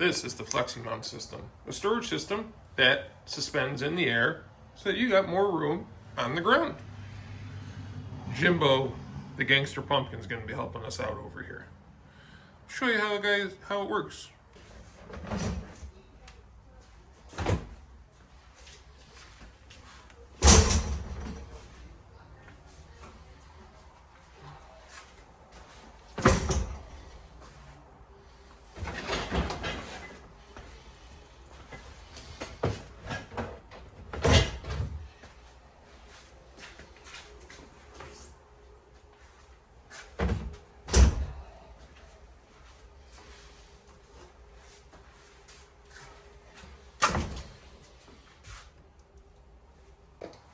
This is the FLEXIMOUNT system, a storage system that suspends in the air so that you got more room on the ground. Jimbo, the gangster pumpkin, is going to be helping us out over here. Show you how it works.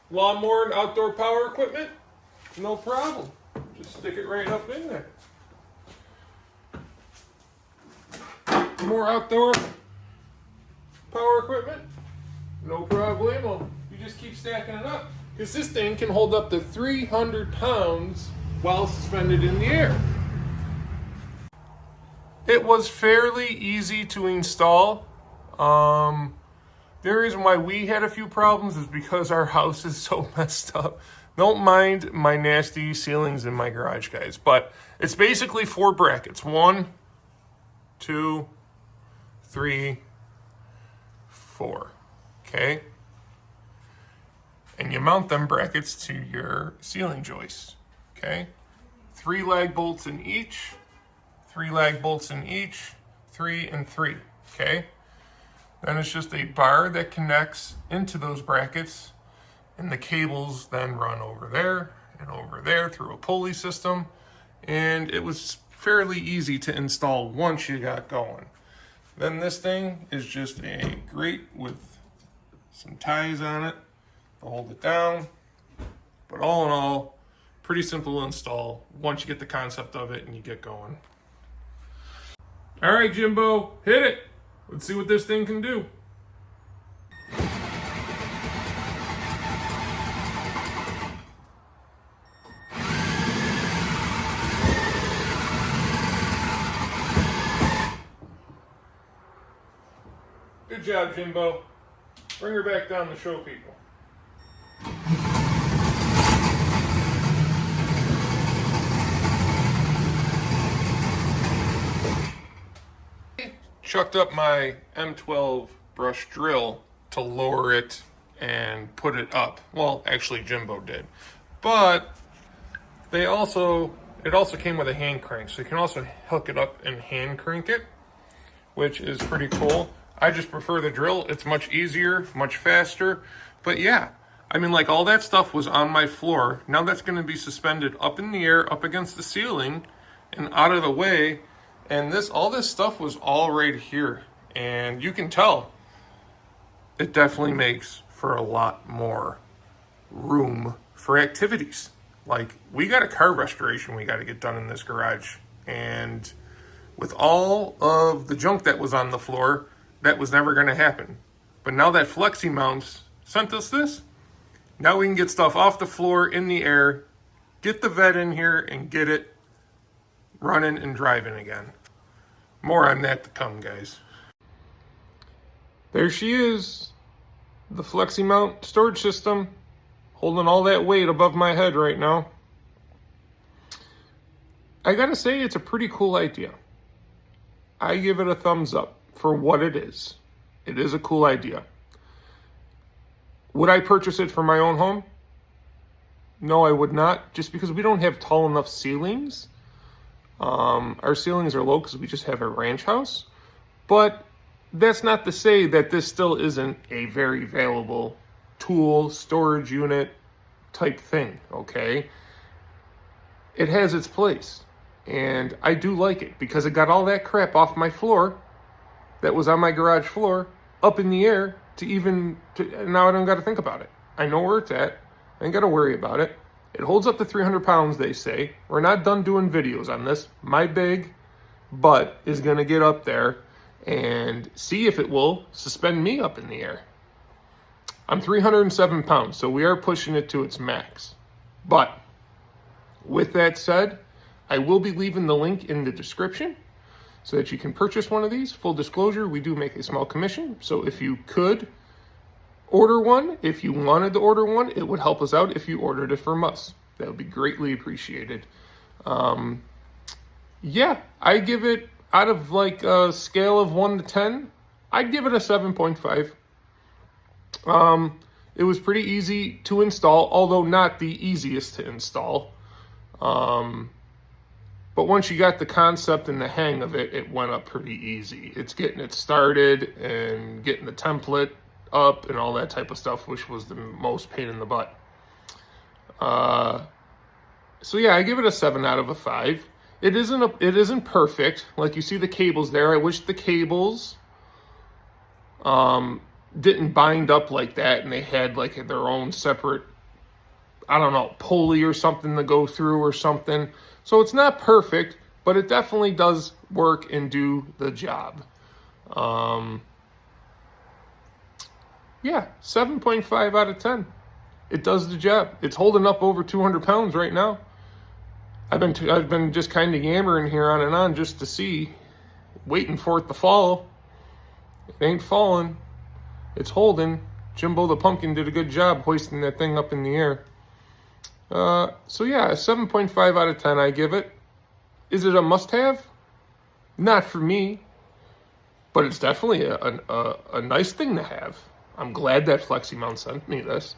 Lawnmower and outdoor power equipment? No problem. Just stick it right up in there. More outdoor power equipment? No problemo. You just keep stacking it up. Because this thing can hold up to 300 pounds while suspended in the air. It was fairly easy to install. The reason why we had a few problems is because our house is so messed up. Don't mind my nasty ceilings in my garage, guys. But it's basically 4 brackets. 1, 2, 3, 4. Okay? And you mount them brackets to your ceiling joists. Okay? 3 lag bolts in each. 3 lag bolts in each. 3 and 3. Okay? Then it's just a bar that connects into those brackets, and the cables then run over there and over there through a pulley system, and it was fairly easy to install once you got going. Then this thing is just a grate with some ties on it to hold it down, but all in all, pretty simple to install once you get the concept of it and you get going. All right, Jimbo, hit it. Let's see what this thing can do. Good job, Jimbo. Bring her back down to show people. Chucked up my M12 brush drill to lower it and put it up. Well, actually Jimbo did. But it also came with a hand crank, so you can also hook it up and hand crank it, which is pretty cool. I just prefer the drill. It's much easier, much faster. But yeah, I mean, like, all that stuff was on my floor. Now that's going to be suspended up in the air, up against the ceiling and out of the way. And all this stuff was all right here. And you can tell it definitely makes for a lot more room for activities. Like, we got a car restoration we got to get done in this garage. And with all of the junk that was on the floor, that was never going to happen. But now that FLEXIMOUNTS sent us this, now we can get stuff off the floor, in the air, get the vet in here, and get it running and driving again. More on that to come, guys. There she is, the FLEXIMOUNT storage system, holding all that weight above my head right now. I gotta say, it's a pretty cool idea. I give it a thumbs up for what it is. It is a cool idea. Would I purchase it for my own home? No, I would not, just because we don't have tall enough ceilings. Our ceilings are low because we just have a ranch house. But that's not to say that this still isn't a very valuable tool, storage unit type thing, okay? It has its place. And I do like it because it got all that crap off my floor that was on my garage floor up in the air now I don't got to think about it. I know where it's at. I ain't got to worry about it. It holds up to 300 pounds, they say. We're not done doing videos on this. My big butt is going to get up there and see if it will suspend me up in the air. I'm 307 pounds, so we are pushing it to its max. But with that said, I will be leaving the link in the description. so that you can purchase one of these. Full disclosure, we do make a small commission. So if you could order one, if you wanted to order one, it would help us out if you ordered it from us. That would be greatly appreciated. Yeah, I give it, out of like a scale of 1 to 10, I'd give it a 7.5. It was pretty easy to install, although not the easiest to install. But once you got the concept and the hang of it, it went up pretty easy. It's getting it started and getting the template up and all that type of stuff, which was the most pain in the butt. So yeah, I give it a 7 out of a 5. It isn't perfect. Like, you see the cables there. I wish the cables didn't bind up like that and they had like their own separate, I don't know, pulley or something to go through or something. So it's not perfect, but it definitely does work and do the job. Yeah, 7.5 out of 10. It does the job. It's holding up over 200 pounds right now. I've been just kind of yammering here on and on just to see, waiting for it to fall. It ain't falling. It's holding. Jimbo the Pumpkin did a good job hoisting that thing up in the air. So yeah, a 7.5 out of 10 I give it. Is it a must-have? Not for me, but it's definitely a nice thing to have. I'm glad that FLEXIMOUNTS sent me this.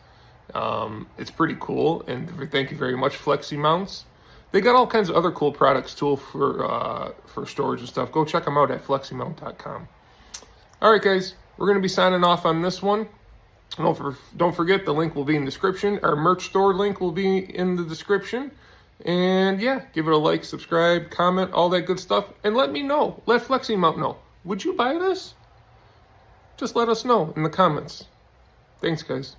It's pretty cool, and thank you very much, FLEXIMOUNTS. They got all kinds of other cool products too for storage and stuff. Go check them out at FLEXIMOUNT.com. All right, guys, we're going to be signing off on this one. Don't forget, the link will be in the description. Our merch store link will be in the description. And yeah, give it a like, subscribe, comment, all that good stuff. And let me know. Let FLEXIMOUNT know. Would you buy this? Just let us know in the comments. Thanks, guys.